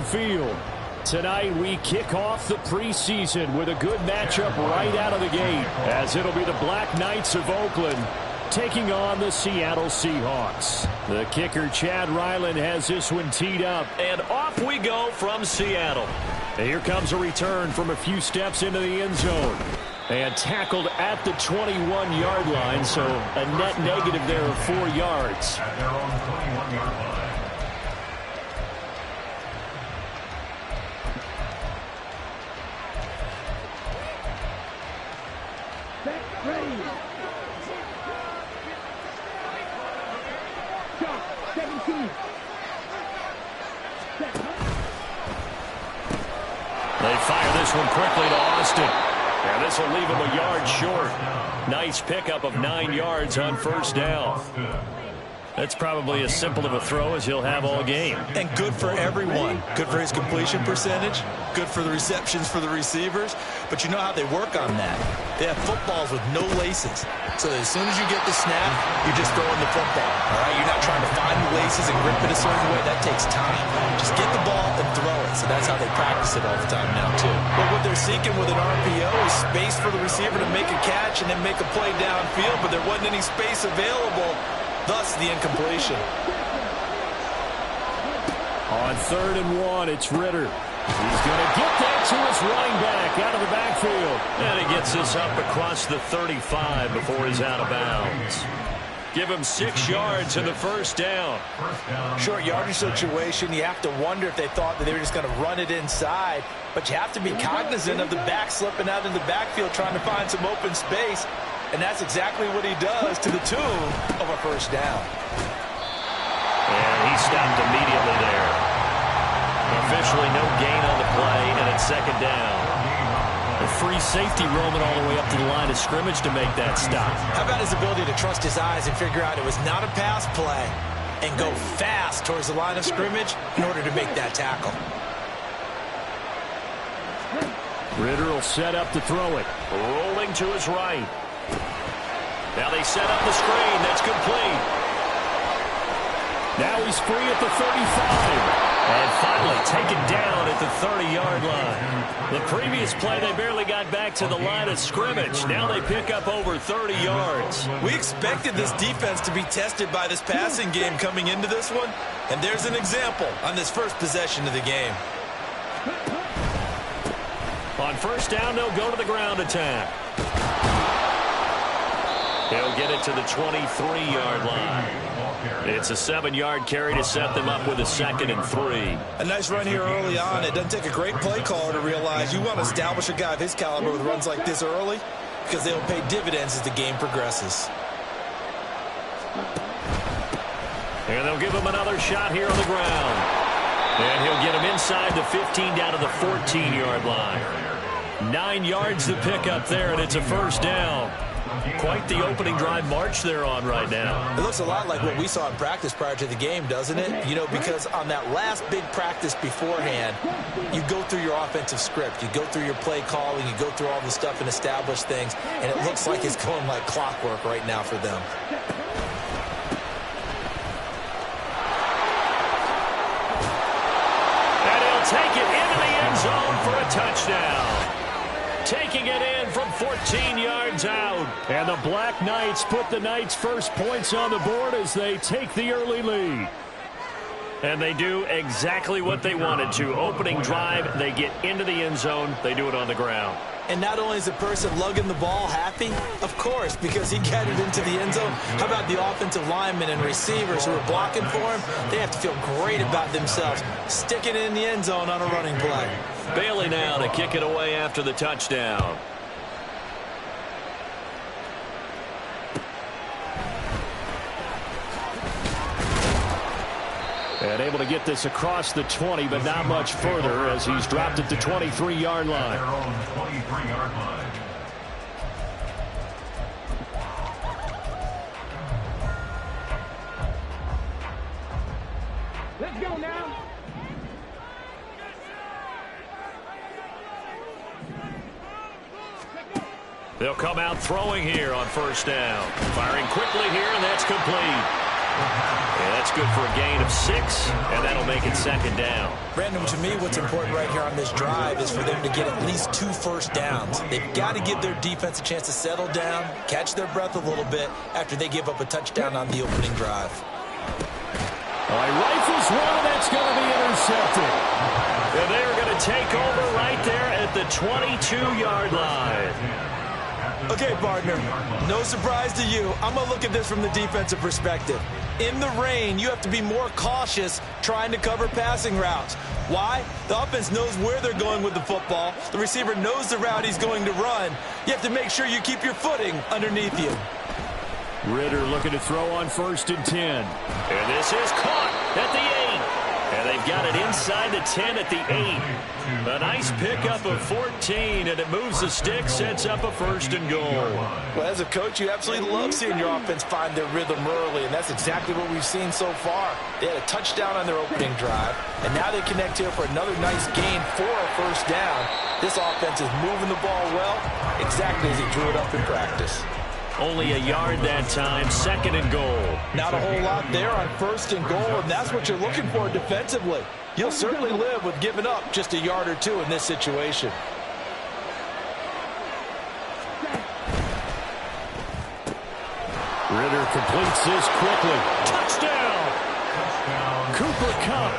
field. Tonight we kick off the preseason with a good matchup right out of the gate, as it'll be the Black Knights of Oakland taking on the Seattle Seahawks. The kicker, Chad Ryland, has this one teed up. And off we go from Seattle. And here comes a return from a few steps into the end zone. And tackled at the 21-yard line, so a net negative there of 4 yards. At their own 21-yard line. They fire this one quickly to Austin. And this will leave him a yard short. Nice pickup of 9 yards on first down. That's probably as simple of a throw as he'll have all game. And good for everyone. Good for his completion percentage. Good for the receptions for the receivers. But you know how they work on that. They have footballs with no laces. So as soon as you get the snap, you're just throwing the football. All right? You're not trying to find the laces and grip it a certain way. That takes time. Just get the ball and throw it. So that's how they practice it all the time now, too. But what they're seeking with an RPO is space for the receiver to make a catch and then make a play downfield. But there wasn't any space available. Thus, the incompletion. On 3rd and 1, it's Ritter. He's going to get that to his running back out of the backfield. And he gets this up across the 35 before he's out of bounds. Give him 6 yards in the first down. Short yardage situation, you have to wonder if they thought that they were just going to run it inside. But you have to be cognizant of the back slipping out in the backfield trying to find some open space. And that's exactly what he does to the tune of a first down. And he stopped immediately there. Officially no gain on the play, and it's 2nd down. The free safety roaming all the way up to the line of scrimmage to make that stop. How about his ability to trust his eyes and figure out it was not a pass play and go fast towards the line of scrimmage in order to make that tackle. Ritter will set up to throw it. Rolling to his right. Now they set up the screen. That's complete. Now he's free at the 35. And finally taken down at the 30-yard line. The previous play, they barely got back to the line of scrimmage. Now they pick up over 30 yards. We expected this defense to be tested by this passing game coming into this one. And there's an example on this first possession of the game. On first down, they'll go to the ground attack. He'll get it to the 23-yard line. It's a 7-yard carry to set them up with a 2nd and 3. A nice run here early on. It doesn't take a great play caller to realize you want to establish a guy of his caliber with runs like this early because they'll pay dividends as the game progresses. And they'll give him another shot here on the ground. And he'll get him inside the 15 down to the 14-yard line. 9 yards to pick up there, and it's a first down. Quite the opening drive march they're on right now. It looks a lot like what we saw in practice prior to the game, doesn't it? You know, because on that last big practice beforehand, you go through your offensive script. You go through your play calling. You go through all the stuff and establish things. And it looks like it's going like clockwork right now for them. And he'll take it into the end zone for a touchdown. Taking it in from 14 yards out. And the Black Knights put the Knights' first points on the board as they take the early lead. And they do exactly what they wanted to. Opening drive, they get into the end zone. They do it on the ground. And not only is the person lugging the ball happy, of course, because he got it into the end zone. How about the offensive linemen and receivers who are blocking for him? They have to feel great about themselves, sticking it in the end zone on a running play. Bailey now to kick it away after the touchdown. And able to get this across the 20, but not much further as he's dropped at the 23-yard line. Their own 23-yard line. Let's go now. They'll come out throwing here on first down. Firing quickly here, and that's complete. And that's good for a gain of 6, and that'll make it second down. Brandon, to me, what's important right here on this drive is for them to get at least 2 first downs. They've got to give their defense a chance to settle down, catch their breath a little bit after they give up a touchdown on the opening drive. He rifles one, that's going to be intercepted. And they're going to take over right there at the 22-yard line. Okay, partner, no surprise to you. I'm going to look at this from the defensive perspective. In the rain, you have to be more cautious trying to cover passing routes. Why? The offense knows where they're going with the football. The receiver knows the route he's going to run. You have to make sure you keep your footing underneath you. Ridder looking to throw on 1st and 10. And this is caught at the 8. And they've got it inside the 10 at the 8. A nice pickup of 14, and it moves the stick, sets up a 1st and goal. Well, as a coach, you absolutely love seeing your offense find their rhythm early, and that's exactly what we've seen so far. They had a touchdown on their opening drive, and now they connect here for another nice gain for a 1st down. This offense is moving the ball well, exactly as he drew it up in practice. Only a yard that time, 2nd and goal. Not a whole lot there on 1st and goal, and that's what you're looking for defensively. You'll certainly live with giving up just a yard or 2 in this situation. Ridder completes this quickly. Touchdown! Cooper Kupp,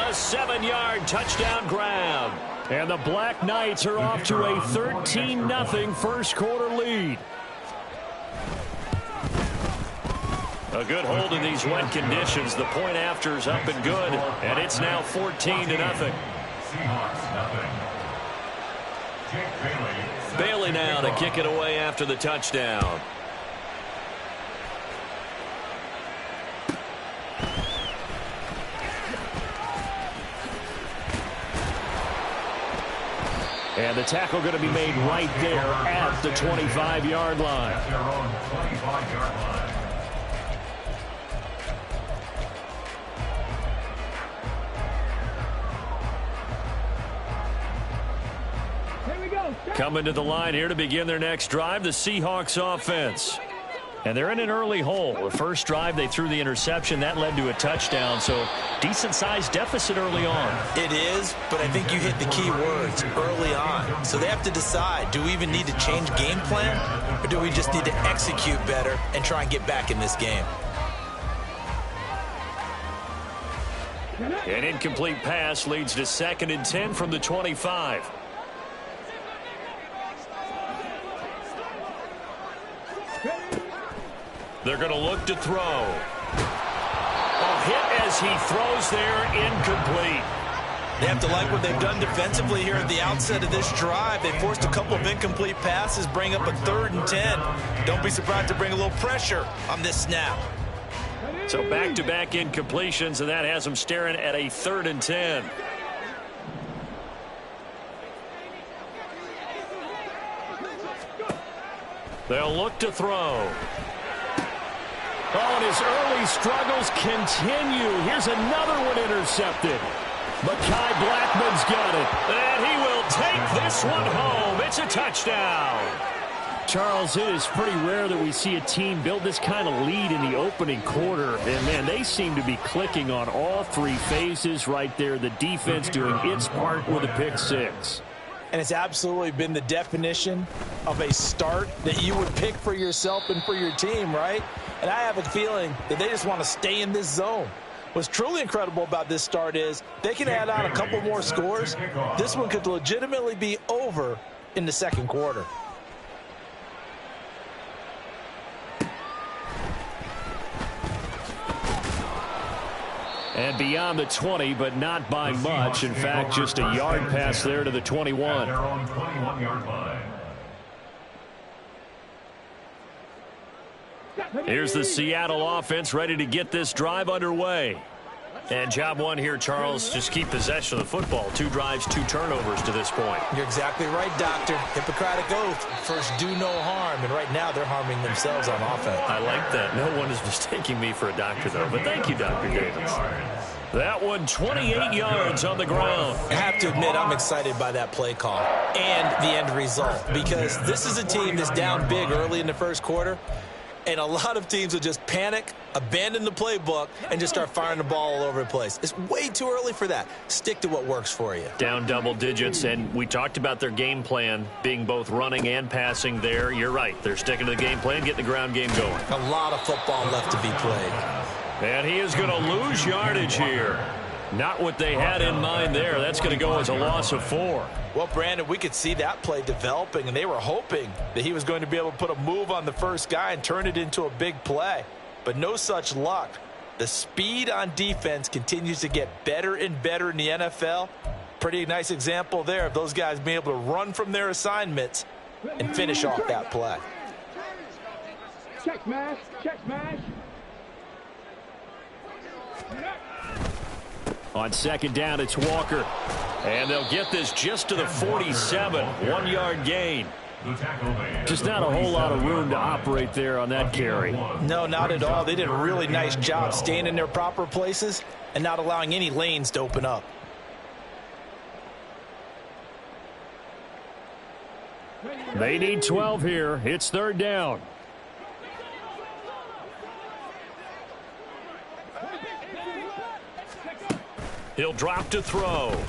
a 7-yard touchdown grab. And the Black Knights are off to a 13-0 first quarter lead. A good hold in these wet conditions. The point after's up and good, and it's now 14-0. Seahawks nothing. Jake Bailey now to kick it away after the touchdown. And the tackle going to be made right there at the 25-yard line. at their own 25-yard line. Coming to the line here to begin their next drive, the Seahawks offense. And they're in an early hole. The first drive, they threw the interception. That led to a touchdown, so decent-sized deficit early on. It is, but I think you hit the key words early on. So they have to decide, do we even need to change game plan, or do we just need to execute better and try and get back in this game? An incomplete pass leads to 2nd and 10 from the 25. They're going to look to throw. A hit as he throws there, incomplete. They have to like what they've done defensively here at the outset of this drive. They forced a couple of incomplete passes, bring up a 3rd and 10. Don't be surprised to bring a little pressure on this snap. So back-to-back incompletions, and that has them staring at a 3rd and 10. They'll look to throw. Oh, and his early struggles continue. Here's another one intercepted. Mekhi Blackmon's got it. And he will take this one home. It's a touchdown. Charles, it is pretty rare that we see a team build this kind of lead in the opening quarter. And, man, they seem to be clicking on all 3 phases right there. The defense doing its part with a pick 6. And it's absolutely been the definition of a start that you would pick for yourself and for your team, right? And I have a feeling that they just want to stay in this zone. What's truly incredible about this start is they can add on a couple more scores. This one could legitimately be over in the 2nd quarter. And beyond the 20, but not by much. In fact, just a yard pass there to the 21. Their own 21-yard line. Here's the Seattle offense ready to get this drive underway. And job one here, Charles, just keep possession of the football. 2 drives, 2 turnovers to this point. You're exactly right, Doctor. Hippocratic oath. First, do no harm. And right now, they're harming themselves on offense. I like that. No one is mistaking me for a doctor, though. But thank you, Dr. Davis. That one, 28 yards on the ground. I have to admit, I'm excited by that play call and the end result, because this is a team that's down big early in the first quarter, And a lot of teams will just panic, abandon the playbook, and just start firing the ball all over the place. It's way too early for that. Stick to what works for you. Down double digits, and we talked about their game plan being both running and passing there. You're right. They're sticking to the game plan, getting the ground game going. A lot of football left to be played. And he is going to lose yardage here. Not what they had in mind there. That's going to go as a loss of 4. Well, Brandon, we could see that play developing, and they were hoping that he was going to be able to put a move on the first guy and turn it into a big play. But no such luck. The speed on defense continues to get better and better in the NFL. Pretty nice example there of those guys being able to run from their assignments and finish off that play. Check smash, check smash. On second down, it's Walker. And they'll get this just to the 47. 1-yard gain. Just not a whole lot of room to operate there on that carry. No, not at all. They did a really nice job staying in their proper places and not allowing any lanes to open up. They need 12 here. It's third down. He'll drop to throw.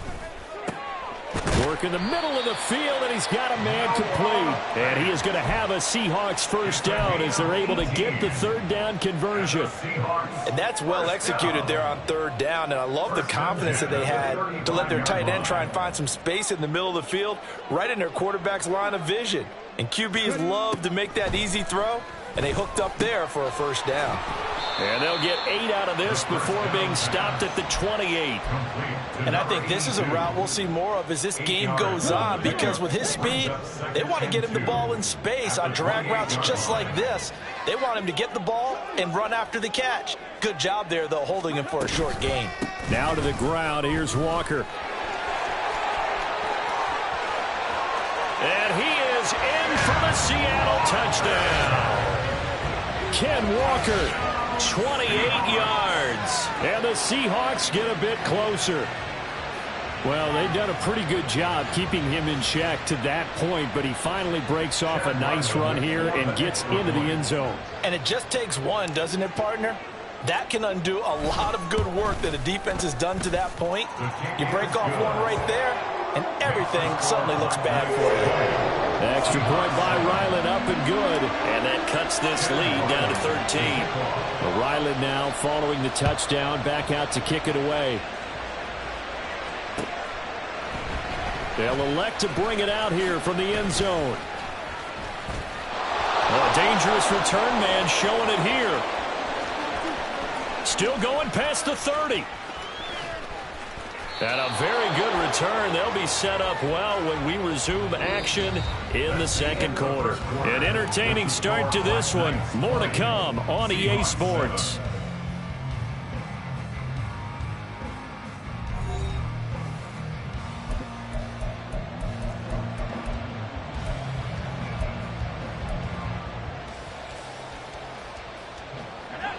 Work in the middle of the field, and he's got a man complete. And he is going to have a Seahawks first down as they're able to get the third down conversion. And that's well executed there on third down. And I love the confidence that they had to let their tight end try and find some space in the middle of the field, right in their quarterback's line of vision. And QBs love to make that easy throw, and they hooked up there for a first down. And they'll get 8 out of this before being stopped at the 28. And I think this is a route we'll see more of as this game goes on, because with his speed, they want to get him the ball in space on drag routes just like this. They want him to get the ball and run after the catch. Good job there, though, holding him for a short gain. Now to the ground. Here's Walker. And he is in for the Seattle touchdown. Ken Walker. 28 yards. And the Seahawks get a bit closer. Well, they've done a pretty good job keeping him in check to that point, but he finally breaks off a nice run here and gets into the end zone. And it just takes one, doesn't it, partner? That can undo a lot of good work that a defense has done to that point. You break off one right there, and everything suddenly looks bad for you. Extra point by Ryland, up and good. And that cuts this lead down to 13. Ryland now following the touchdown, back out to kick it away. They'll elect to bring it out here from the end zone. Oh, a dangerous return man showing it here. Still going past the 30. And a very good return. They'll be set up well when we resume action in the second quarter. An entertaining start to this one. More to come on EA Sports.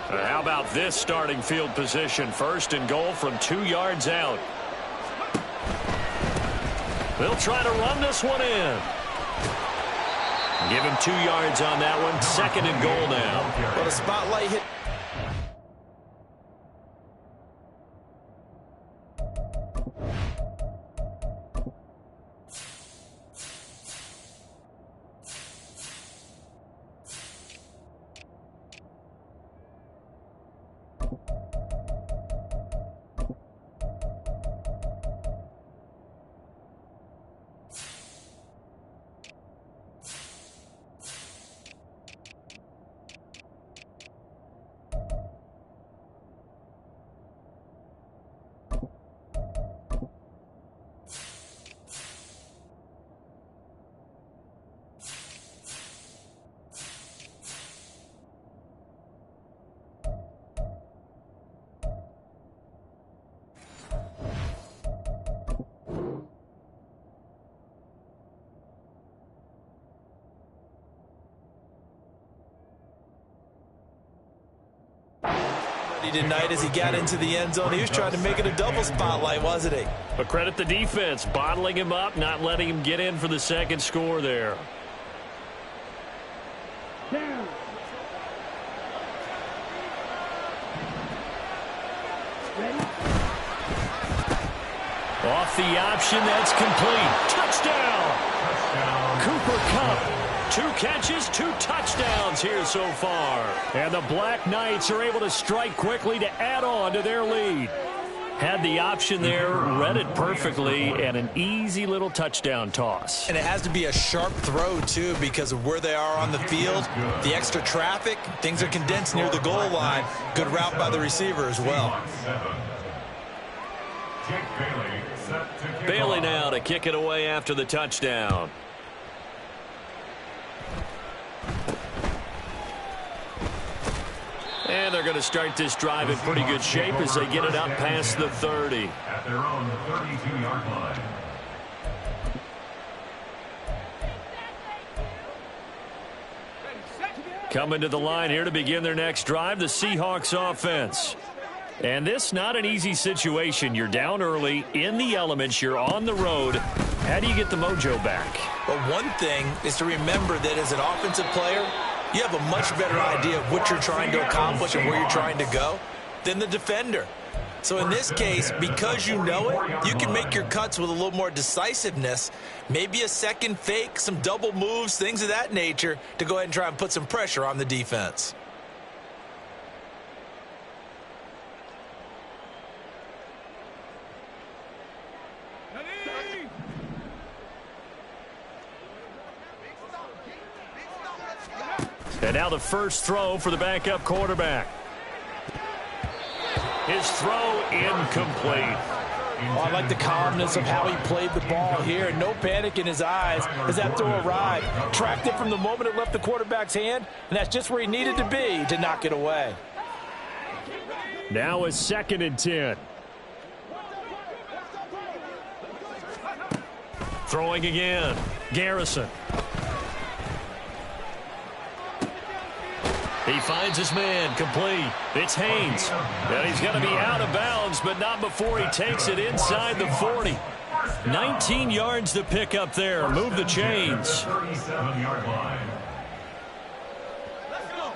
How about this starting field position? First and goal from 2 yards out. They'll try to run this one in. Give him 2 yards on that one. Second and goal now. Well, the spotlight hit. Tonight as he got into the end zone, he was trying to make it a double spotlight, wasn't he? But credit the defense, bottling him up, not letting him get in for the second score there. Off the option, that's complete. Touchdown! Cooper Kupp. 2 catches, 2 touchdowns here so far. And the Black Knights are able to strike quickly to add on to their lead. Had the option there, read it perfectly, and an easy little touchdown toss. And it has to be a sharp throw, too, because of where they are on the field. The extra traffic, things are condensed near the goal line. Good route by the receiver as well. Bailey now to kick it away after the touchdown. And they're going to start this drive in pretty good shape as they get it up past the 30. At their own 32-yard line. Coming to the line here to begin their next drive, the Seahawks offense. And this not an easy situation. You're down early, in the elements, you're on the road. How do you get the mojo back? But one thing is to remember that as an offensive player, you have a much better idea of what you're trying to accomplish and where you're trying to go than the defender. So in this case, because you know it, you can make your cuts with a little more decisiveness, maybe a second fake, some double moves, things of that nature, to go ahead and try and put some pressure on the defense. And now the first throw for the backup quarterback. His throw incomplete. Oh, I like the calmness of how he played the ball here. No panic in his eyes as that throw arrived. Tracked it from the moment it left the quarterback's hand, and that's just where he needed to be to knock it away. Now a 2nd and 10. Throwing again. Garrison. He finds his man, complete. It's Haynes. And he's going to be out of bounds, but not before he takes it inside the 40. 19 yards to pick up there. Move the chains. 37-yard line.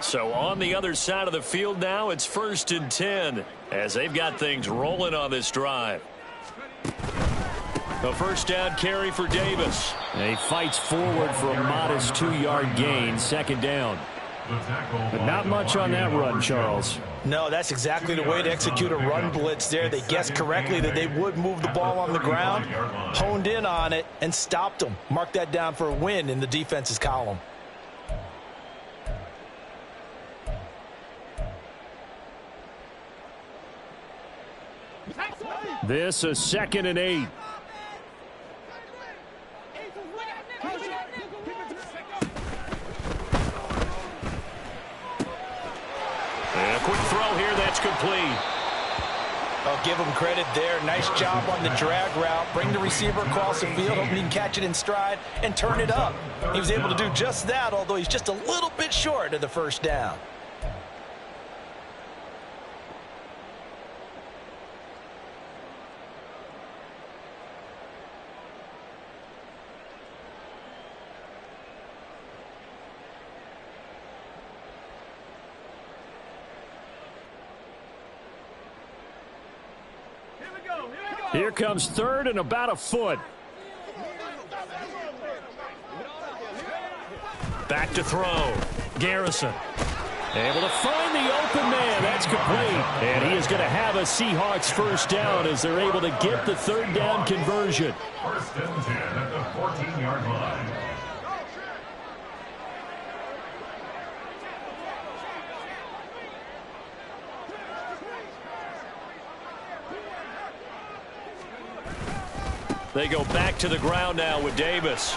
So on the other side of the field now, it's 1st and 10 as they've got things rolling on this drive. A first down carry for Davis. And he fights forward for a modest 2-yard gain, 2nd down. But not much on that run, Charles. No, that's exactly the way to execute a run blitz there. They guessed correctly that they would move the ball on the ground, honed in on it, and stopped them. Mark that down for a win in the defense's column. This a 2nd and 8. And a quick throw here, that's complete. I'll give him credit there. Nice job on the drag route. Bring the receiver across the field, hoping he can catch it in stride and turn it up. He was able to do just that, although he's just a little bit short of the first down. Here comes 3rd and about a foot. Back to throw. Garrison. Able to find the open man. That's complete. And he is going to have a Seahawks first down as they're able to get the 3rd down conversion. 1st and 10 at the 14-yard line. They go back to the ground now with Davis.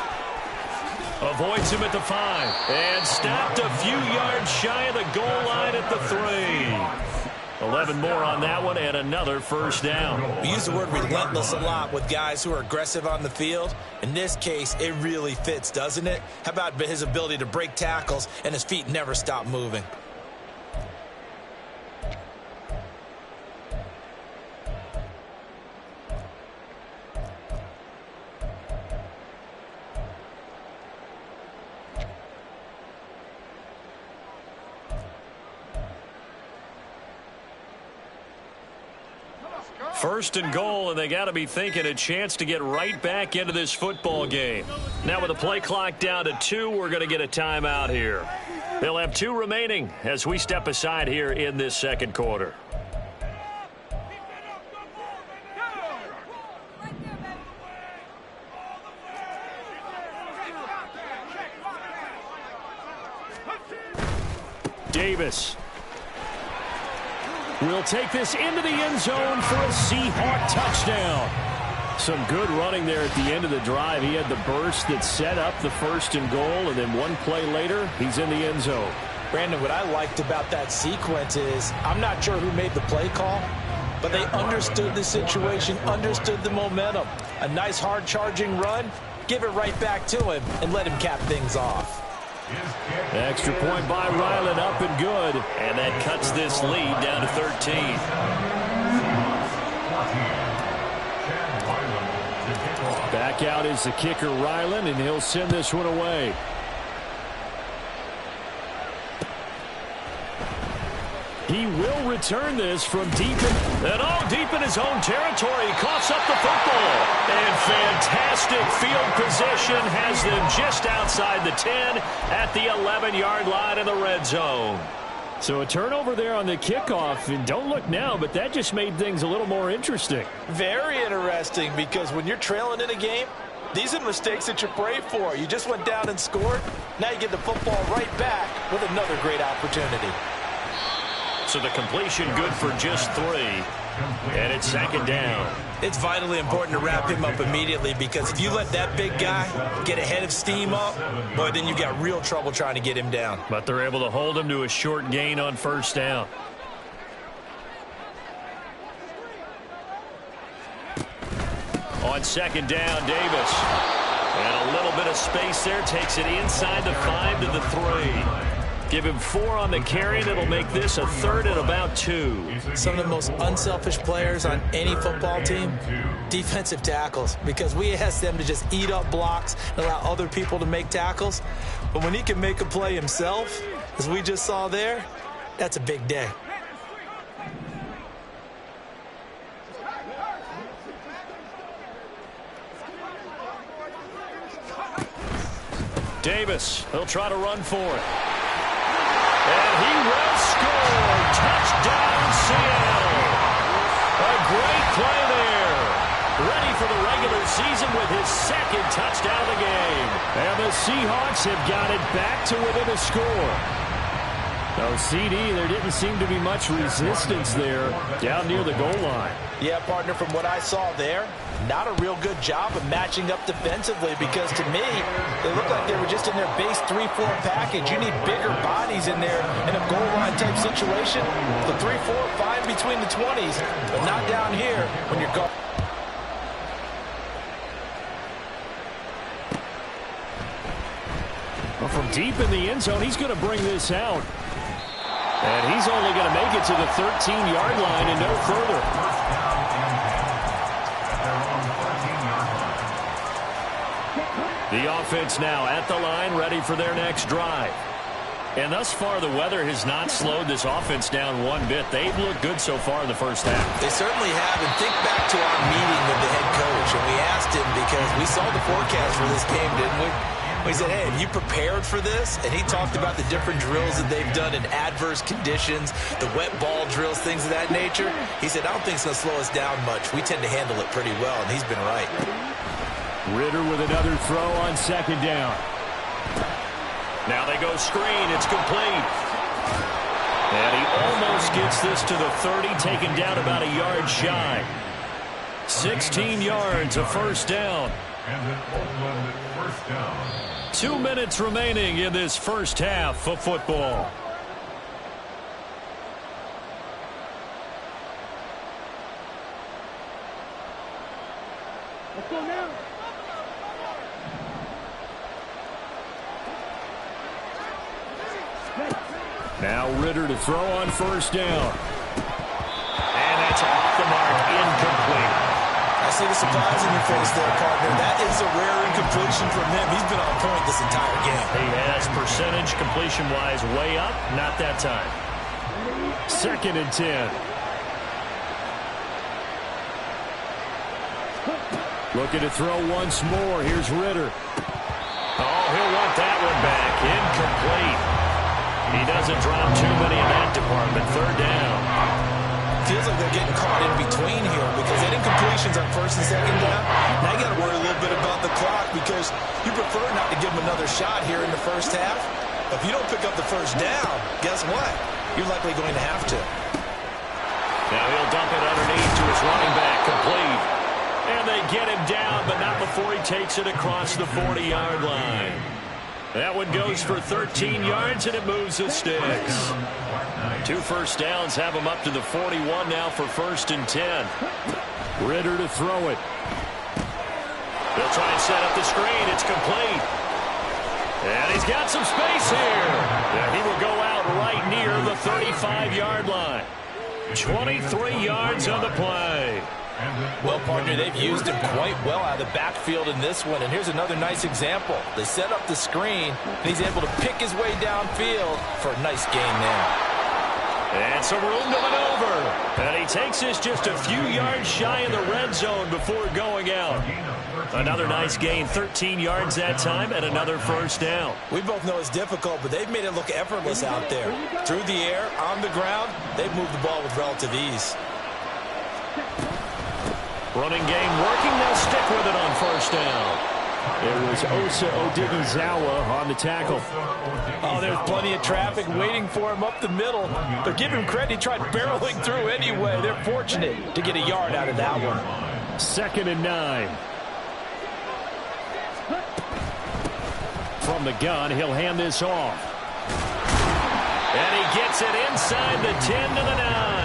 Avoids him at the 5. And stopped a few yards shy of the goal line at the 3. 11 more on that one and another first down. We use the word relentless a lot with guys who are aggressive on the field. In this case, it really fits, doesn't it? How about his ability to break tackles and his feet never stop moving? First and goal, and they got to be thinking a chance to get right back into this football game. Now with the play clock down to 2, we're going to get a timeout here. They'll have 2 remaining as we step aside here in this second quarter. Davis will take this into the end zone for a Seahawk touchdown. Some good running there at the end of the drive. He had the burst that set up the first and goal, and then one play later, he's in the end zone. Brandon, what I liked about that sequence is I'm not sure who made the play call, but they understood the situation, understood the momentum. A nice hard-charging run, give it right back to him, and let him cap things off. Extra point by Ryland, up and good. And that cuts this lead down to 13. Back out is the kicker, Ryland, and he'll send this one away. He will return this from deep in his own territory. He coughs up the football. And fantastic field position has them just outside the 10 at the 11-yard line in the red zone. So a turnover there on the kickoff, and don't look now, but that just made things a little more interesting. Very interesting, because when you're trailing in a game, these are the mistakes that you pray for. You just went down and scored. Now you get the football right back with another great opportunity. So the completion good for just 3. And it's second down. It's vitally important to wrap him up immediately, because if you let that big guy get ahead of steam up, boy, then you've got real trouble trying to get him down. But they're able to hold him to a short gain on first down. On second down, Davis. And a little bit of space there. Takes it inside the 5 to the 3. Give him 4 on the carry, and it'll make this a 3rd and about 2. Some of the most unselfish players on any football team, defensive tackles, because we ask them to just eat up blocks and allow other people to make tackles. But when he can make a play himself, as we just saw there, that's a big day. Davis, he'll try to run for it. And he will score. Touchdown, Seattle. A great play there. Ready for the regular season with his 2nd touchdown of the game. And the Seahawks have got it back to within a score. No, CD, there didn't seem to be much resistance there down near the goal line. Yeah, partner, from what I saw there, not a real good job of matching up defensively, because to me, they looked like they were just in their base 3-4 package. You need bigger bodies in there in a goal line type situation. The 3-4, fine between the 20s, but not down here when you're going. Well, from deep in the end zone, he's going to bring this out. And he's only going to make it to the 13-yard line and no further. The offense now at the line, ready for their next drive. And thus far, the weather has not slowed this offense down one bit. They've looked good so far in the first half. They certainly have. And think back to our meeting with the head coach. And we asked him, because we saw the forecast for this game, didn't we? We said, hey, have you prepared for this? And he talked about the different drills that they've done in adverse conditions, the wet ball drills, things of that nature. He said, I don't think it's going to slow us down much. We tend to handle it pretty well, and he's been right. Ritter with another throw on second down. Now they go screen. It's complete. And he almost gets this to the 30, taken down about a yard shy. 16 yards, a first down. And an Oakland first down. 2 minutes remaining in this first half of football. Let's go now. Now Ritter to throw on first down. And that's off the mark, incomplete. I see the surprise in your face there, partner. That is a rare incompletion from him. He's been on point this entire game. He has percentage completion-wise way up, not that time. 2nd and 10. Looking to throw once more. Here's Ritter. Oh, he'll want that one back. Incomplete. He doesn't drop too many in that department. Third down. Feels like they're getting caught in between here because they didn't incompletions on first and second down. Now you got to worry a little bit about the clock because you prefer not to give them another shot here in the first half. If you don't pick up the first down, guess what? You're likely going to have to. Now he'll dump it underneath to his running back, complete. And they get him down, but not before he takes it across the 40-yard line. That one goes for 13 yards, and it moves the sticks. 2 first downs have him up to the 41 now for 1st and 10. Ritter to throw it. They'll try and set up the screen. It's complete. And he's got some space here. And he will go out right near the 35-yard line. 23 yards on the play. Well, partner, they've used him quite well out of the backfield in this one. And here's another nice example. They set up the screen, and he's able to pick his way downfield for a nice gain there. And some room to maneuver. And he takes this just a few yards shy of the red zone before going out. Another nice gain, 13 yards that time, and another first down. We both know it's difficult, but they've made it look effortless out there. Through the air, on the ground, they've moved the ball with relative ease. Running game working. They'll stick with it on first down. It was Osa Odighizuwa on the tackle. Oh, there's plenty of traffic waiting for him up the middle. But give him credit, he tried barreling through anyway. They're fortunate to get a yard out of that one. 2nd and 9. From the gun, he'll hand this off. And he gets it inside the 10 to the 9.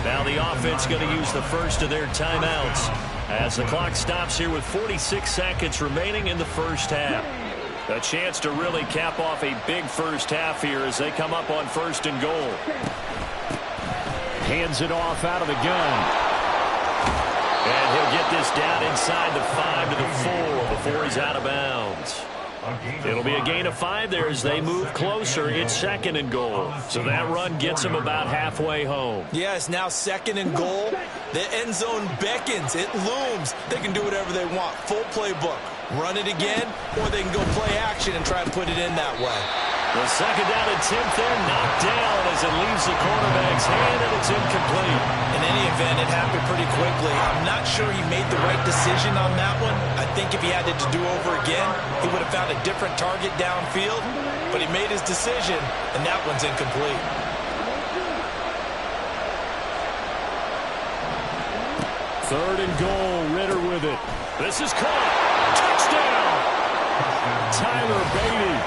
Now the offense going to use the first of their timeouts as the clock stops here with 46 seconds remaining in the first half. A chance to really cap off a big first half here as they come up on 1st and goal. Hands it off out of the gun. And he'll get this down inside the 5 to the 4 before he's out of bounds. It'll be a gain of 5 there as they move closer. It's 2nd and goal. So that run gets them about halfway home. Yeah, it's now 2nd and goal. The end zone beckons. It looms. They can do whatever they want. Full playbook. Run it again, or they can go play action and try and put it in that way. The 2nd down attempt there knocked down as it leaves the quarterback's hand, and it's incomplete. In any event, it happened pretty quickly. I'm not sure he made the right decision on that one. I think if he had it to do over again, he would have found a different target downfield. But he made his decision, and that one's incomplete. Third and goal. Ritter with it. This is caught. Touchdown! Tyler Beatty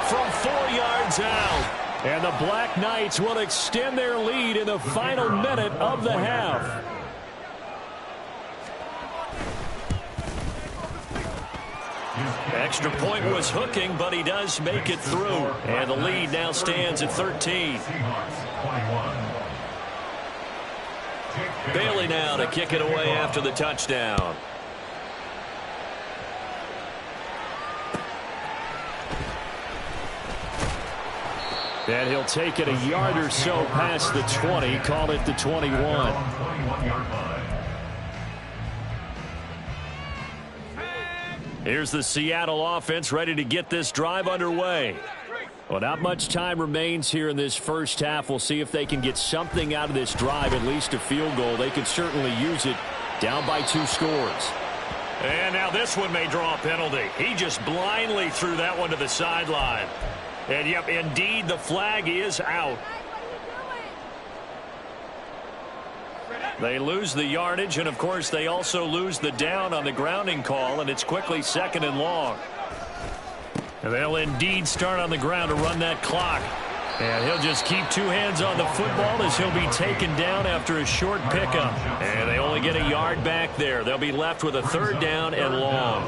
from 4 yards out. And the Black Knights will extend their lead in the final minute of the half. Extra point was hooking, but he does make it through. And the lead now stands at 13. Bailey now to kick it away after the touchdown. And he'll take it a yard or so past the 20, call it the 21. Here's the Seattle offense ready to get this drive underway. Well, not much time remains here in this first half. We'll see if they can get something out of this drive, at least a field goal. They could certainly use it down by 2 scores. And now this one may draw a penalty. He just blindly threw that one to the sideline. And, yep, indeed, the flag is out. They lose the yardage, and, of course, they also lose the down on the grounding call, and it's quickly 2nd and long. And they'll indeed start on the ground to run that clock. And he'll just keep 2 hands on the football as he'll be taken down after a short pickup. And they only get a yard back there. They'll be left with a 3rd down and long.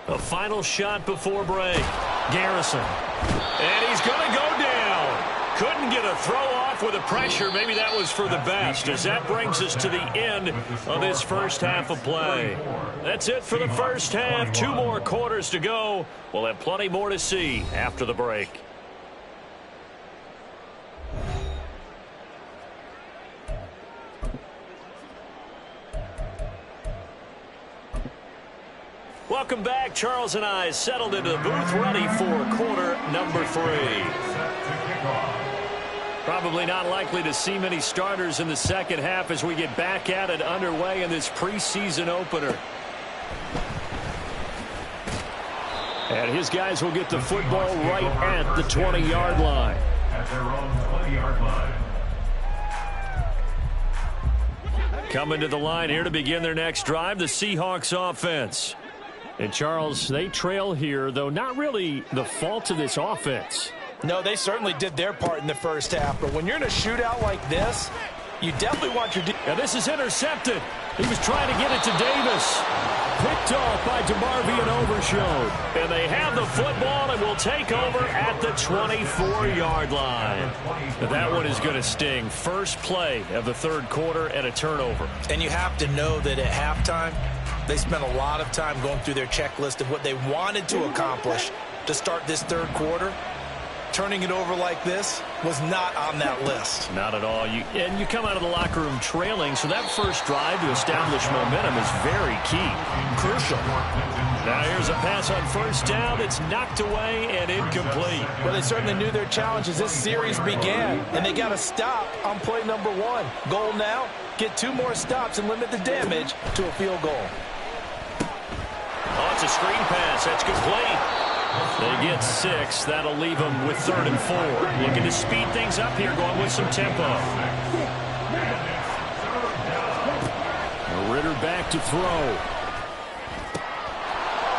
A final shot before break. Garrison. And he's going to go down. Couldn't get a throw off with the pressure. Maybe that was for the best, as that brings us to the end of this first half of play. That's it for the first half. 2 more quarters to go. We'll have plenty more to see after the break. Welcome back. Charles and I settled into the booth, ready for quarter number 3. Probably not likely to see many starters in the second half as we get back at it underway in this preseason opener. And his guys will get the football right at the 20-yard line. At their own 20-yard line. Coming to the line here to begin their next drive, the Seahawks offense. And Charles, they trail here, though not really the fault of this offense. No, they certainly did their part in the first half, but when you're in a shootout like this, you definitely want your... Now this is intercepted. He was trying to get it to Davis. Picked off by DeMarvion Overshown. And they have the football and will take over at the 24-yard line. But that one is going to sting. First play of the third quarter and a turnover. And you have to know that at halftime, they spent a lot of time going through their checklist of what they wanted to accomplish to start this third quarter. Turning it over like this was not on that list. Not at all. And you come out of the locker room trailing, so that first drive to establish momentum is very key. Crucial. Now here's a pass on first down. It's knocked away and incomplete. Well, they certainly knew their challenge as this series began, and they got to stop on play number 1. Goal now, get 2 more stops and limit the damage to a field goal. Oh, it's a screen pass. That's complete. They get 6. That'll leave them with 3rd and 4. Looking to speed things up here, going with some tempo. Ritter back to throw.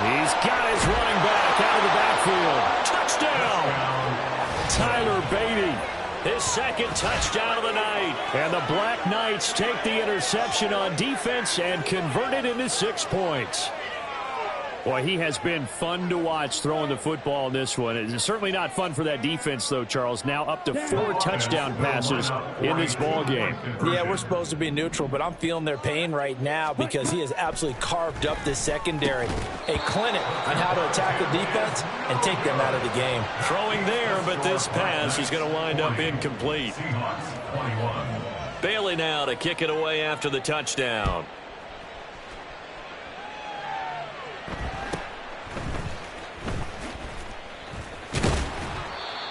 He's got his running back out of the backfield. Touchdown! Tyler Beatty. His second touchdown of the night. And the Black Knights take the interception on defense and convert it into 6 points. Boy, he has been fun to watch throwing the football in this one. It's certainly not fun for that defense, though, Charles. Now up to 4 touchdown passes in this ball game. Yeah, we're supposed to be neutral, but I'm feeling their pain right now because he has absolutely carved up this secondary. A clinic on how to attack the defense and take them out of the game. Throwing there, but this pass is going to wind up incomplete. Bailey now to kick it away after the touchdown.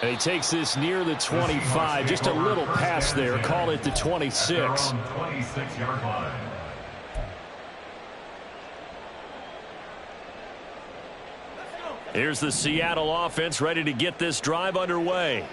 And he takes this near the 25. Just a little pass there. Call it the 26. Here's the Seattle offense ready to get this drive underway.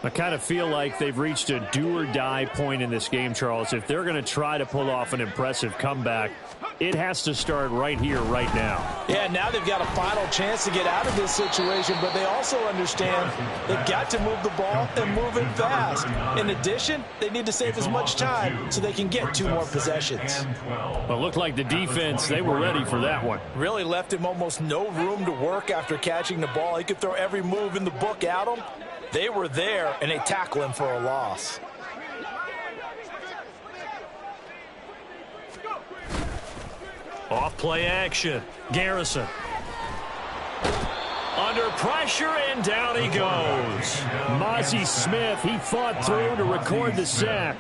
I kind of feel like they've reached a do-or-die point in this game, Charles. If they're going to try to pull off an impressive comeback, it has to start right here, right now. Yeah, now they've got a final chance to get out of this situation, but they also understand they've got to move the ball and move it fast. In addition, they need to save as much time so they can get 2 more possessions. Well, it looked like the defense, they were ready for that one. Really left him almost no room to work after catching the ball. He could throw every move in the book at him. They were there, and they tackle him for a loss. Off play action. Garrison. Under pressure, and down he goes. Mozzie Smith, he fought through to record the sack.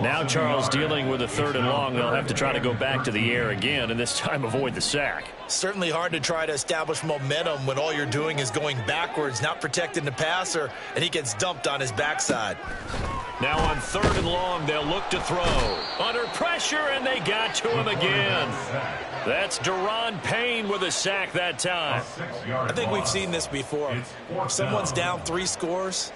Now Charles dealing with a 3rd and long. They'll have to try to go back to the air again, and this time avoid the sack. Certainly hard to try to establish momentum when all you're doing is going backwards, not protecting the passer, and he gets dumped on his backside. Now on 3rd and long, they'll look to throw. Under pressure, and they got to him again. That's Daron Payne with a sack that time. I think we've seen this before. If someone's down 3 scores,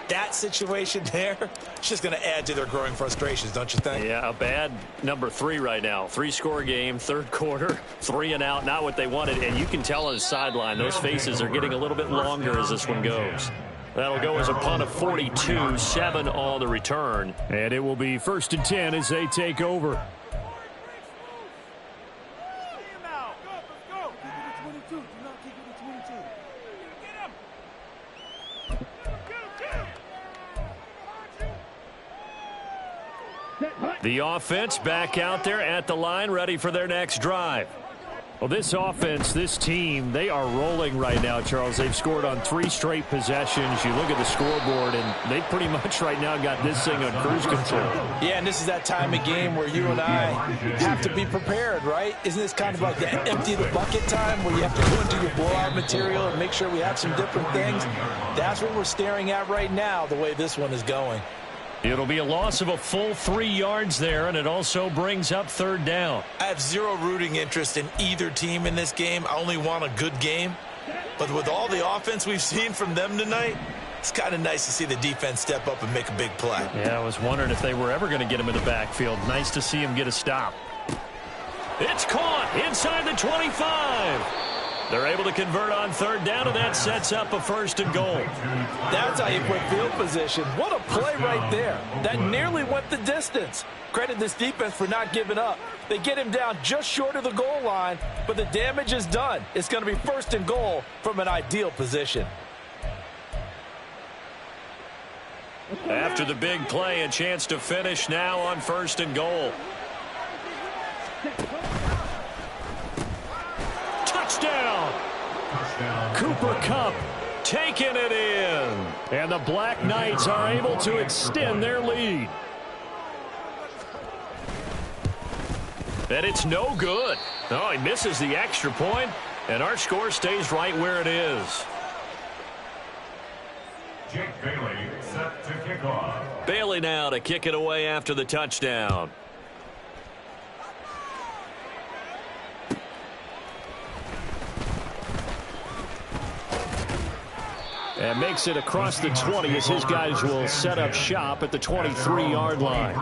that situation there, it's just going to add to their growing frustrations, don't you think? Yeah, a bad number 3 right now. 3-score game, 3rd quarter, 3 and out, not what they wanted. And you can tell on the sideline, those faces are getting a little bit longer as this one goes. That'll go as a punt of 42, 7 on the return. And it will be 1st and 10 as they take over. The offense back out there at the line, ready for their next drive. Well, this offense, this team, they are rolling right now, Charles. They've scored on 3 straight possessions. You look at the scoreboard, and they pretty much right now got this thing on cruise control. Yeah, and this is that time of game where you and I have to be prepared, right? Isn't this kind of like the empty the bucket time where you have to go into your blowout material and make sure we have some different things? That's what we're staring at right now, the way this one is going. It'll be a loss of a full 3 yards there, and it also brings up 3rd down. I have zero rooting interest in either team in this game. I only want a good game. But with all the offense we've seen from them tonight, it's kind of nice to see the defense step up and make a big play. Yeah, I was wondering if they were ever going to get him in the backfield. Nice to see him get a stop. It's caught inside the 25. They're able to convert on 3rd down, and that sets up a 1st and goal. That's how you put field position. What a play right there. That nearly went the distance. Credit this defense for not giving up. They get him down just short of the goal line, but the damage is done. It's going to be 1st and goal from an ideal position. After the big play, a chance to finish now on 1st and goal. Touchdown! Cooper Kupp taking it in. And the Black Knights are able to extend their lead. And it's no good. Oh, he misses the extra point, and our score stays right where it is. Jake Bailey set to kick off. Bailey now to kick it away after the touchdown. And makes it across the 20 as his guys will set up shop at the 23-yard line.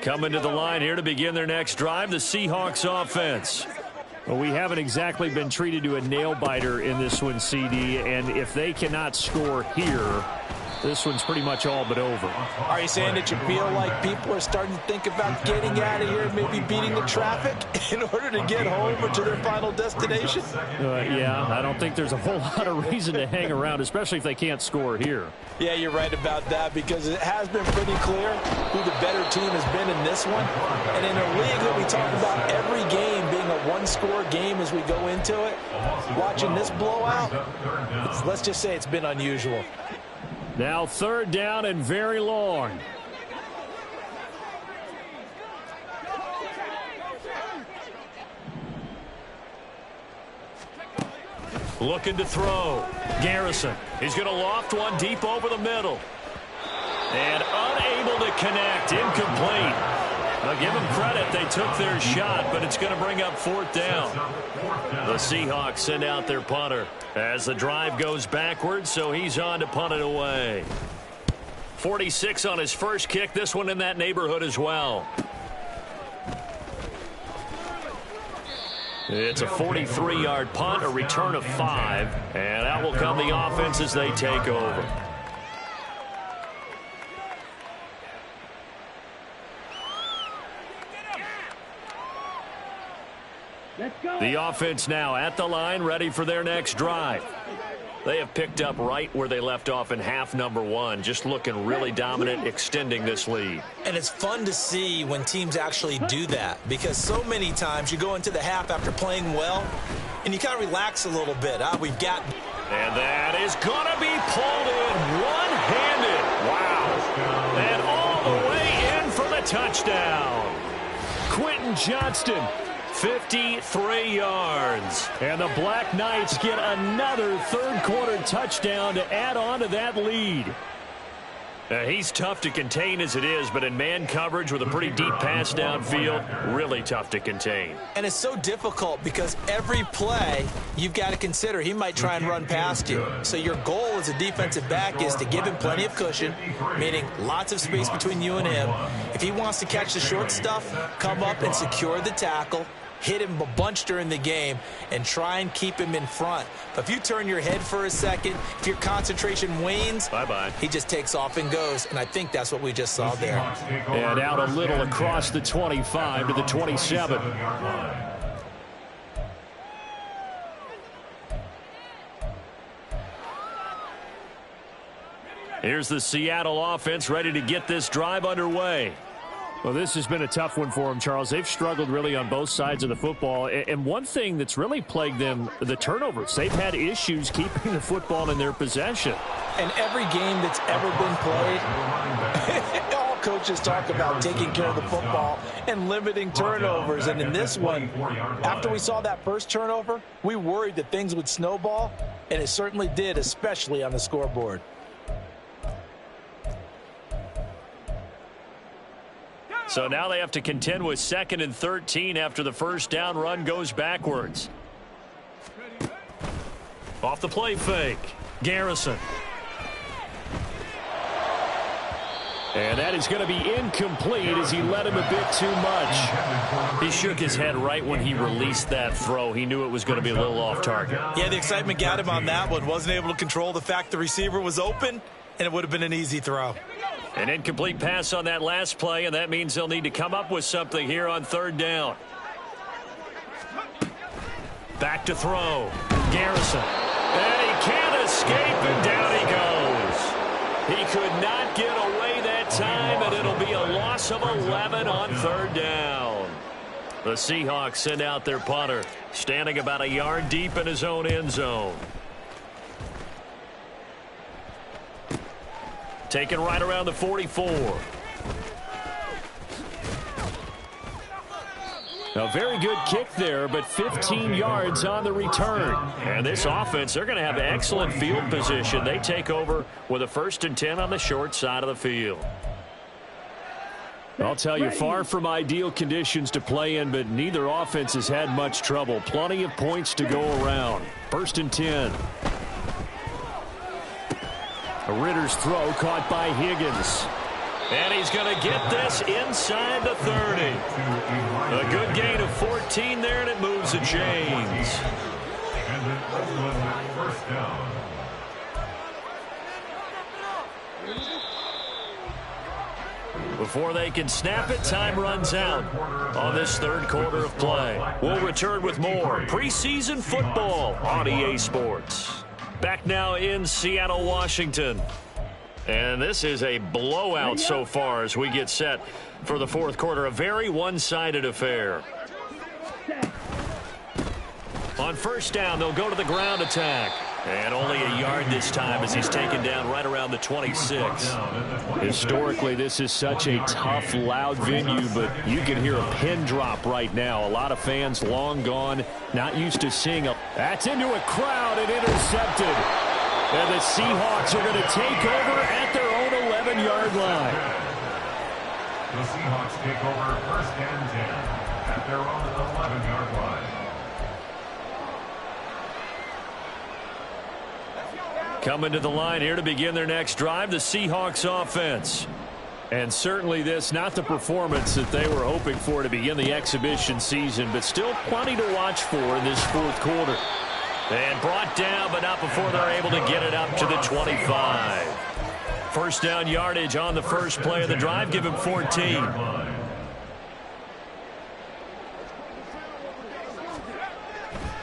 Coming to the line here to begin their next drive, the Seahawks offense. Well, we haven't exactly been treated to a nail-biter in this one, CD, and if they cannot score here, this one's pretty much all but over. Are you saying that you feel like people are starting to think about getting out of here and maybe beating the traffic in order to get home or to their final destination? Yeah, I don't think there's a whole lot of reason to hang around, especially if they can't score here. Yeah, you're right about that because it has been pretty clear who the better team has been in this one. And in a league that we talk about every game being a one-score game as we go into it, watching this blowout, let's just say it's been unusual. Now 3rd down and very long. Looking to throw. Garrison. He's going to loft one deep over the middle. And unable to connect. Incomplete. Now give them credit. They took their shot, but it's going to bring up 4th down. The Seahawks send out their punter as the drive goes backwards, so he's on to punt it away. 46 on his first kick. This one in that neighborhood as well. It's a 43-yard punt, a return of 5, and out will come the offense as they take over. The offense now at the line, ready for their next drive. They have picked up right where they left off in half number 1, just looking really dominant, extending this lead. And it's fun to see when teams actually do that because so many times you go into the half after playing well and you kind of relax a little bit. We've got... And that is going to be pulled in one-handed. Wow. And all the way in for the touchdown. Quentin Johnston. 53 yards. And the Black Knights get another third-quarter touchdown to add on to that lead. He's tough to contain as it is, but in man coverage with a pretty deep pass downfield, really tough to contain. And it's so difficult because every play you've got to consider he might try and run past you. So your goal as a defensive back is to give him plenty of cushion, meaning lots of space between you and him. If he wants to catch the short stuff, come up and secure the tackle, hit him a bunch during the game, and try and keep him in front. But if you turn your head for a second, if your concentration wanes, bye-bye. He just takes off and goes, and I think that's what we just saw there. And out a little across the 25 to the 27. Here's the Seattle offense ready to get this drive underway. Well, this has been a tough one for them, Charles. They've struggled really on both sides of the football. And one thing that's really plagued them, the turnovers. They've had issues keeping the football in their possession. And every game that's ever been played, all coaches talk about taking care of the football and limiting turnovers. And in this one, after we saw that first turnover, we worried that things would snowball, and it certainly did, especially on the scoreboard. So now they have to contend with 2nd and 13 after the first down run goes backwards. Off the play fake, Garrison. And that is going to be incomplete as he led him a bit too much. He shook his head right when he released that throw. He knew it was going to be a little off target. Yeah, the excitement got him on that one. Wasn't able to control the fact the receiver was open, and it would have been an easy throw. An incomplete pass on that last play, and that means they'll need to come up with something here on 3rd down. Back to throw. Garrison. And he can't escape, and down he goes. He could not get away that time, and it'll be a loss of 11 on 3rd down. The Seahawks send out their punter, standing about a yard deep in his own end zone. Taken right around the 44. A very good kick there, but 15 yards on the return. And this offense, they're going to have excellent field position. They take over with a 1st and 10 on the short side of the field. I'll tell you, far from ideal conditions to play in, but neither offense has had much trouble. Plenty of points to go around. 1st and 10. A Ritter's throw caught by Higgins. And he's going to get this inside the 30. A good gain of 14 there, and it moves the chains. First down. Before they can snap it, time runs out on this 3rd quarter of play. We'll return with more preseason football on EA Sports. Back now in Seattle, Washington. And this is a blowout so far as we get set for the 4th quarter. A very one-sided affair. On 1st down, they'll go to the ground attack. And only a yard this time as he's taken down right around the 26. Historically, this is such a tough, loud venue, but you can hear a pin drop right now. A lot of fans long gone, not used to seeing a... That's into a crowd and intercepted. And the Seahawks are going to take over at their own 11-yard line. The Seahawks take over 1st and 10 at their own 11-yard line. Coming to the line here to begin their next drive, the Seahawks offense. And certainly this, not the performance that they were hoping for to begin the exhibition season, but still plenty to watch for in this 4th quarter. And brought down, but not before they're able to get it up to the 25. 1st down yardage on the first play of the drive, give him 14.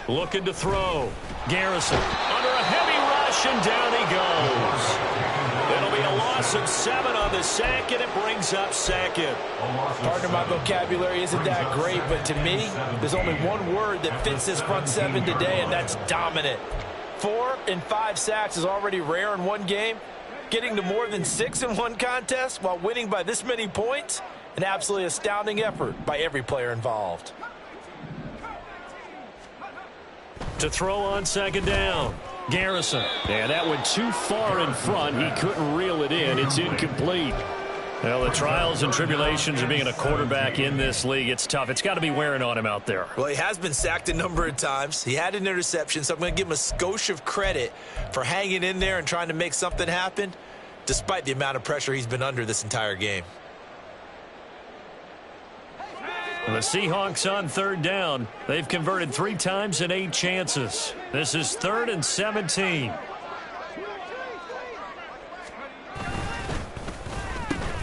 Looking to throw. Garrison under a heavy rush, and down he goes. It'll be a loss of 7 on the sack, and it brings up 2nd. Pardon my vocabulary isn't that great, but to me, there's only one word that fits this front 7 today, and that's dominant. 4 and 5 sacks is already rare in one game. Getting to more than 6 in one contest while winning by this many points, an absolutely astounding effort by every player involved. To throw on 2nd down. Garrison. And that went too far in front. He couldn't reel it in. It's incomplete. Well, the trials and tribulations of being a quarterback in this league, it's tough. It's got to be wearing on him out there. Well, he has been sacked a number of times. He had an interception, so I'm going to give him a skosh of credit for hanging in there and trying to make something happen, despite the amount of pressure he's been under this entire game. The Seahawks on 3rd down. They've converted 3 times in 8 chances. This is 3rd and 17.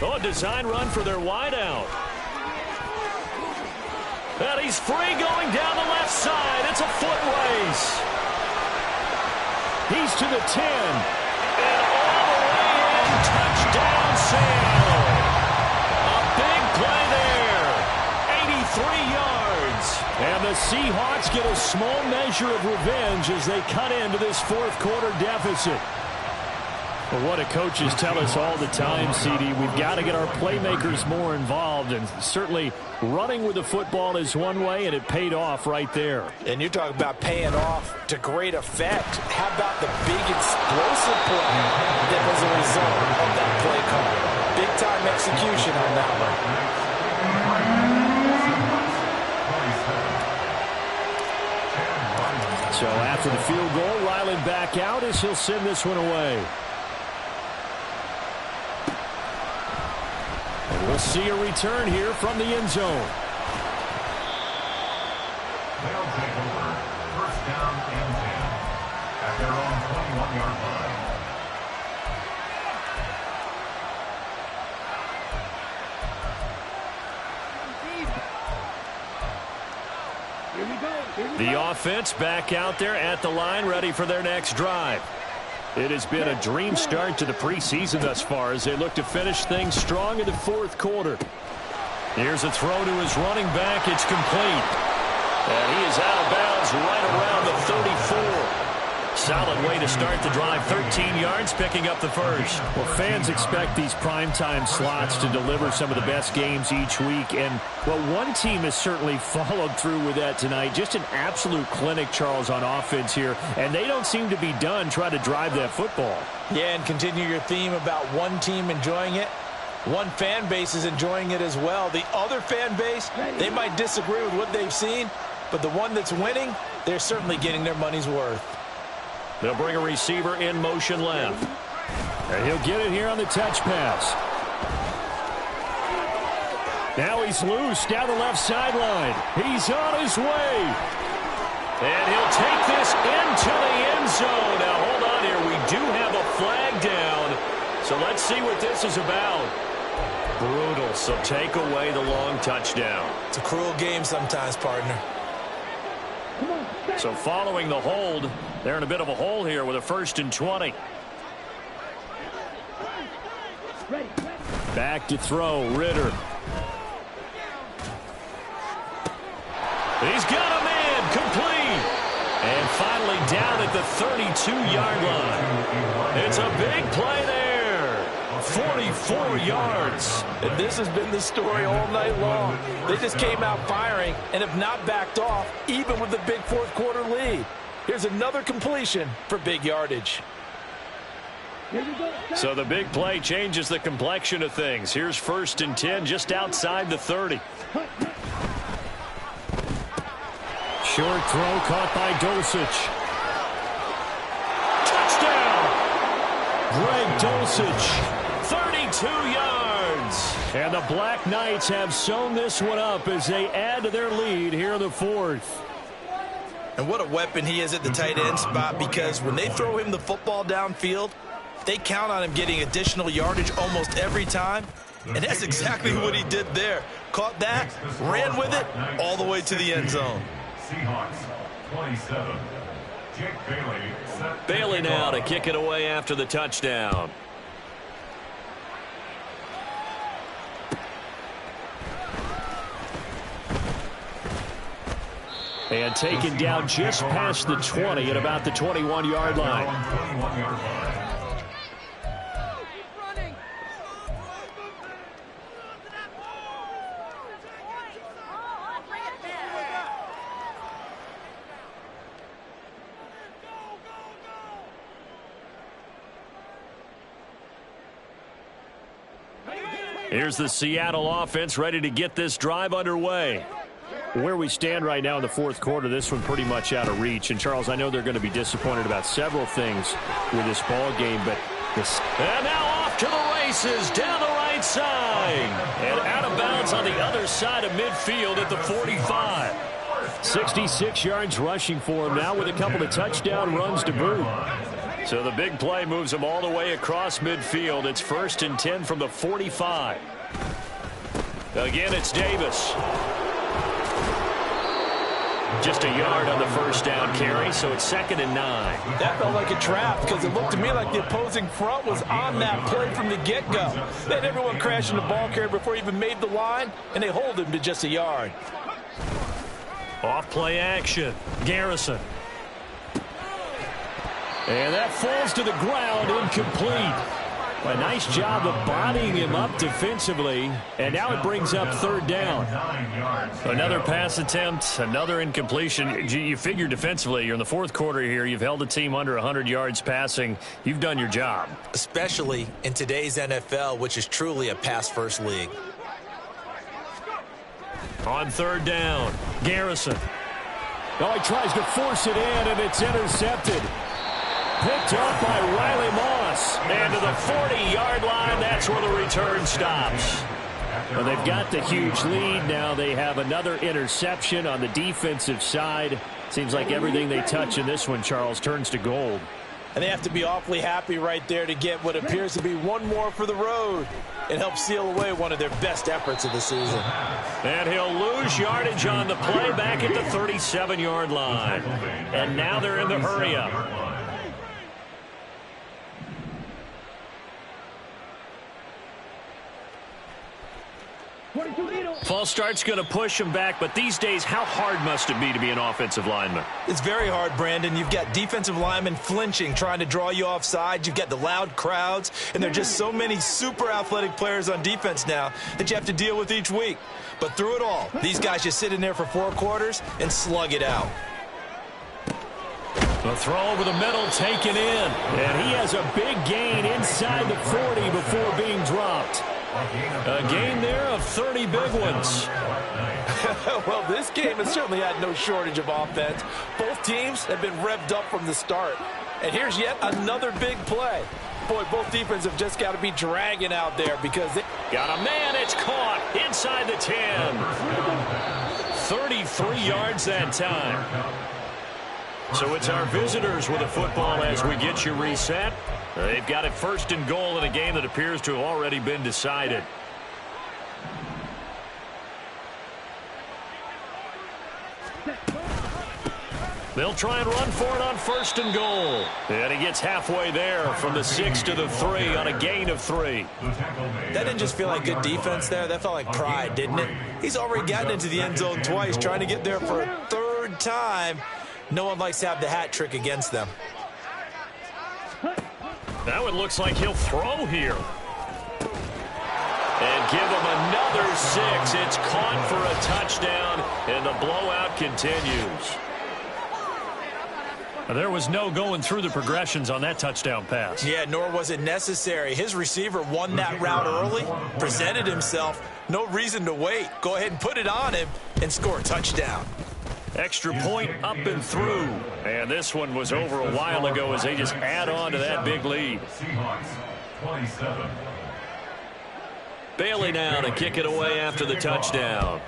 Oh, a design run for their wideout. And he's free going down the left side. It's a foot race. He's to the 10. And all the way in Seattle. A big play there. 83 yards. And the Seahawks get a small measure of revenge as they cut into this fourth quarter deficit. Well, what do coaches tell us all the time, CD? We've got to get our playmakers more involved, and certainly running with the football is one way, and it paid off right there. And you're talking about paying off to great effect. How about the big explosive play that was a result of that play call? Big-time execution on that one. So after the field goal, Ryland back out as he'll send this one away. And we'll see a return here from the end zone. They'll take over first down and 10 at their own 21-yard line. The offense back out there at the line, ready for their next drive. It has been a dream start to the preseason thus far as they look to finish things strong in the fourth quarter. Here's a throw to his running back. It's complete. And he is out of bounds right around the 34. Solid way to start the drive. 13 yards, picking up the first. Well, fans expect these primetime slots to deliver some of the best games each week. And, well, one team has certainly followed through with that tonight. Just an absolute clinic, Charles, on offense here. And they don't seem to be done trying to drive that football. Yeah, and continue your theme about one team enjoying it. One fan base is enjoying it as well. The other fan base, they might disagree with what they've seen, but the one that's winning, they're certainly getting their money's worth. They'll bring a receiver in motion left. And he'll get it here on the touch pass. Now he's loose down the left sideline. He's on his way. And he'll take this into the end zone. Now, hold on here. We do have a flag down. So let's see what this is about. Brutal. So take away the long touchdown. It's a cruel game sometimes, partner. So following the hold, they're in a bit of a hole here with a 1st and 20. Back to throw, Ritter. He's got a man, complete. And finally down at the 32-yard line. It's a big play there. 44 yards. And this has been the story all night long. They just came out firing and have not backed off, even with the big fourth quarter lead. Here's another completion for big yardage. So the big play changes the complexion of things. Here's 1st and 10 just outside the 30. Short throw caught by Dulcich. Touchdown! Greg Dulcich. 32 yards. And the Black Knights have sewn this one up as they add to their lead here in the fourth. And what a weapon he is at the tight end spot, because when they throw him the football downfield, they count on him getting additional yardage almost every time. And that's exactly what he did there. Caught that, ran with it, all the way to the end zone. Seahawks 27. Jake Bailey. Bailey now to kick it away after the touchdown. And taken down just past the 20 at about the 21-yard line. Here's the Seattle offense ready to get this drive underway. Where we stand right now in the fourth quarter, this one pretty much out of reach. And, Charles, I know they're going to be disappointed about several things with this ball game, but this... And now off to the races down the right side. And out of bounds on the other side of midfield at the 45. 66 yards rushing for him now with a couple of touchdown runs to boot. So the big play moves him all the way across midfield. It's 1st and 10 from the 45. Again, it's Davis. Just a yard on the first down carry, so it's 2nd and 9. That felt like a trap because it looked to me like the opposing front was on that play from the get-go. They had everyone crashing the ball carrier before he even made the line, and they hold him to just a yard. Off play action. Garrison. And that falls to the ground, incomplete. A nice job of bodying him up defensively, and now it brings up 3rd down. Another pass attempt, another incompletion. You figure defensively, you're in the 4th quarter here. You've held the team under 100 yards passing. You've done your job. Especially in today's NFL, which is truly a pass-first league. On 3rd down, Garrison. Now he tries to force it in, and it's intercepted. Picked up by Riley Moss. And to the 40-yard line, that's where the return stops. Well, they've got the huge lead. Now they have another interception on the defensive side. Seems like everything they touch in this one, Charles, turns to gold. And they have to be awfully happy right there to get what appears to be one more for the road and help seal away one of their best efforts of the season. And he'll lose yardage on the play back at the 37-yard line. And now they're in the hurry-up. False start's going to push him back, but these days, how hard must it be to be an offensive lineman? It's very hard, Brandon. You've got defensive linemen flinching, trying to draw you offside. You've got the loud crowds, and there are just so many super athletic players on defense now that you have to deal with each week. But through it all, these guys just sit in there for 4 quarters and slug it out. The throw over the middle taken in, and he has a big gain inside the 40 before being dropped. A gain there of 30 big ones. Well, this game has certainly had no shortage of offense. Both teams have been revved up from the start. And here's yet another big play. Boy, both defenses have just got to be dragging out there because they got a man. It's caught inside the 10. 33 yards that time. So it's our visitors with the football as we get you reset. They've got it 1st and goal in a game that appears to have already been decided. They'll try and run for it on 1st and goal. And he gets halfway there from the 6 to the 3 on a gain of 3. That didn't just feel like good defense there. That felt like pride, didn't it? He's already gotten into the end zone twice, trying to get there for a 3rd time. No one likes to have the hat trick against them. Now it looks like he'll throw here. And give him another 6. It's caught for a touchdown, and the blowout continues. There was no going through the progressions on that touchdown pass. Yeah, nor was it necessary. His receiver won that route early, presented himself. No reason to wait. Go ahead and put it on him and score a touchdown. Extra point up and through. And this one was over a while ago as they just add on to that big lead. Seahawks, 27. Bailey now to kick it away after the touchdown.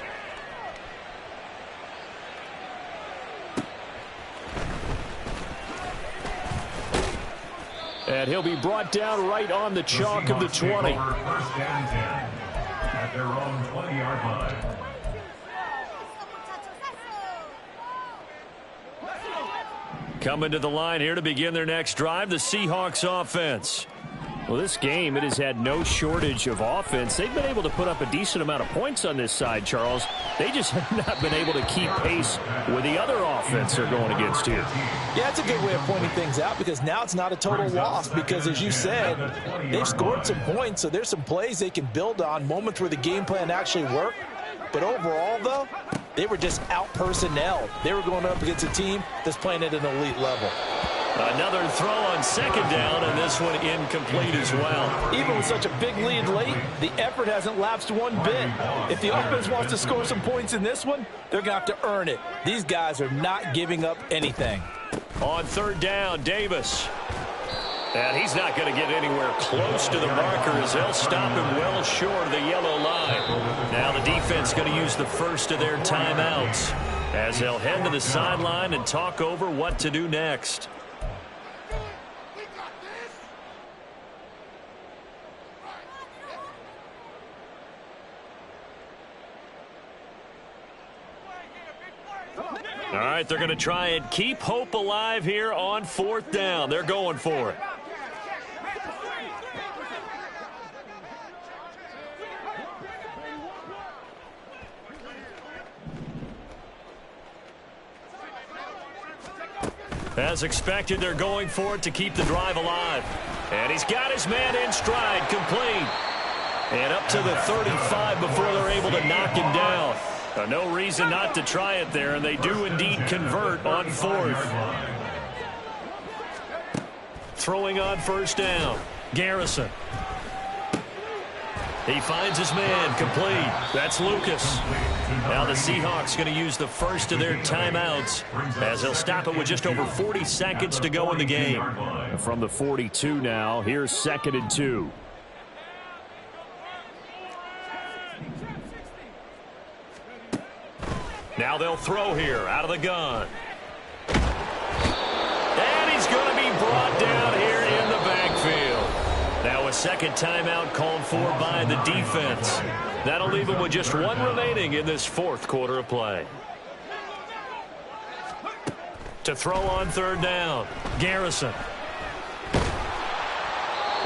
And he'll be brought down right on the chalk of the 20. 1st and 10 at their own 20-yard line. Coming to the line here to begin their next drive, the Seahawks offense. Well, this game, it has had no shortage of offense. They've been able to put up a decent amount of points on this side, Charles. They just have not been able to keep pace with the other offense they're going against here. Yeah, it's a good way of pointing things out because now it's not a total loss because, as you said, they've scored some points, so there's some plays they can build on, moments where the game plan actually worked. But overall, though, they were just out-personnel. They were going up against a team that's playing at an elite level. Another throw on 2nd down, and this one incomplete as well. Even with such a big lead late, the effort hasn't lapsed one bit. If the offense wants to score some points in this one, they're going to have to earn it. These guys are not giving up anything. On 3rd down, Davis. And he's not going to get anywhere close to the marker as they'll stop him well short of the yellow line. Now the defense going to use the first of their timeouts as they'll head to the sideline and talk over what to do next. All right, they're going to try and keep hope alive here on 4th down. They're going for it. As expected, they're going for it to keep the drive alive. And he's got his man in stride, complete. And up to the 35 before they're able to knock him down. No reason not to try it there, and they do indeed convert on 4th. Throwing on 1st down. Garrison. He finds his man, complete. That's Lucas. Now the Seahawks going to use the first of their timeouts as they'll stop it with just over 40 seconds to go in the game. From the 42 now, here's 2nd and 2. Now they'll throw here out of the gun. And he's going to be brought down here in the backfield. Now a second timeout called for by the defense. That'll leave him with just one remaining in this 4th quarter of play. To throw on 3rd down, Garrison.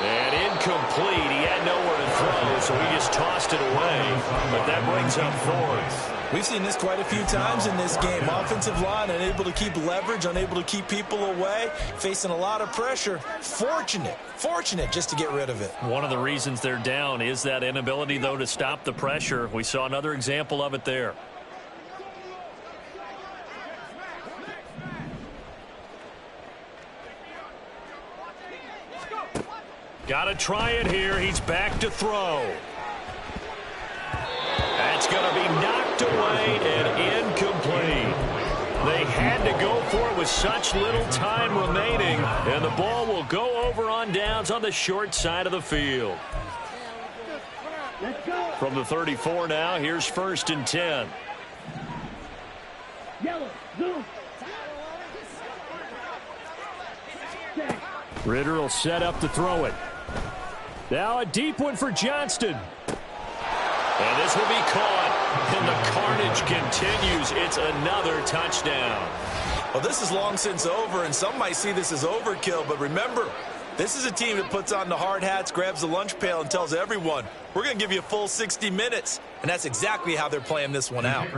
And incomplete. He had nowhere to throw, so he just tossed it away. But that brings up 4th. We've seen this quite a few times in this game. Offensive line unable to keep leverage, unable to keep people away, facing a lot of pressure. Fortunate just to get rid of it. One of the reasons they're down is that inability, though, to stop the pressure. We saw another example of it there. Got to try it here. He's back to throw. That's going to be knocked away and incomplete. They had to go for it with such little time remaining, and the ball will go over on downs on the short side of the field. From the 34 now, here's 1st and 10. Ritter will set up to throw it. Now a deep one for Johnston. And this will be caught, and the carnage continues. It's another touchdown. Well, this is long since over, and some might see this as overkill, but remember, this is a team that puts on the hard hats, grabs the lunch pail, and tells everyone, we're going to give you a full 60 minutes. And that's exactly how they're playing this one out.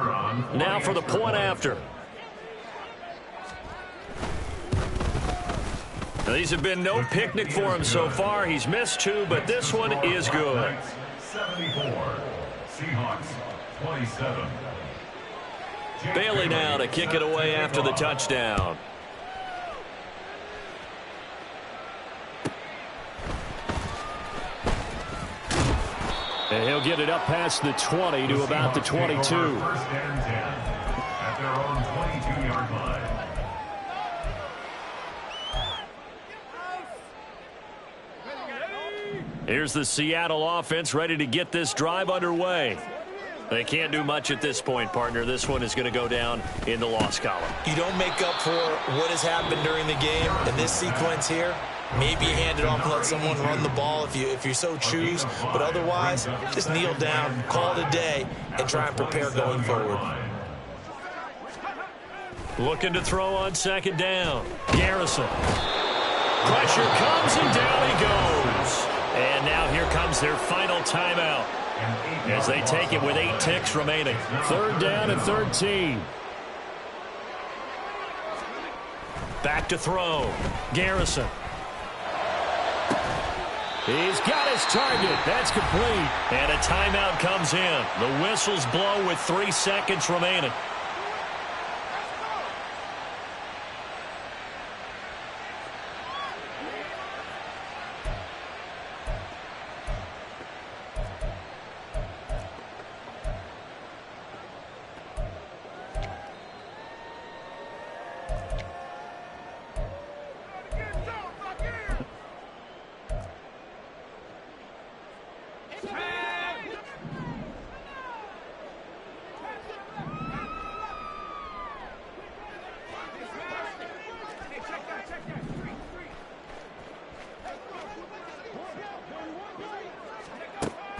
Now for the point after. Now, these have been no picnic for him so far. He's missed 2, but this one is good. 74. Seahawks 27. Bailey now to kick it away after the touchdown. And he'll get it up past the 20 to about the 22. 1st and 10 at their own 22-yard line. Here's the Seattle offense ready to get this drive underway. They can't do much at this point, partner. This one is going to go down in the loss column. You don't make up for what has happened during the game in this sequence here. Maybe you hand it off and let someone run the ball if you so choose. But otherwise, just kneel down, call it a day, and try and prepare going forward. Looking to throw on 2nd down. Garrison. Pressure comes, and down he goes. And now here comes their final timeout as they take it with 8 ticks remaining. 3rd down and 13. Back to throw. Garrison. He's got his target. That's complete. And a timeout comes in. The whistles blow with 3 seconds remaining.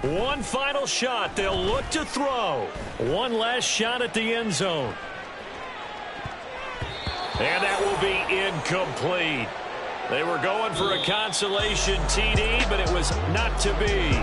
One final shot. They'll look to throw. One last shot at the end zone. And that will be incomplete. They were going for a consolation TD, but it was not to be.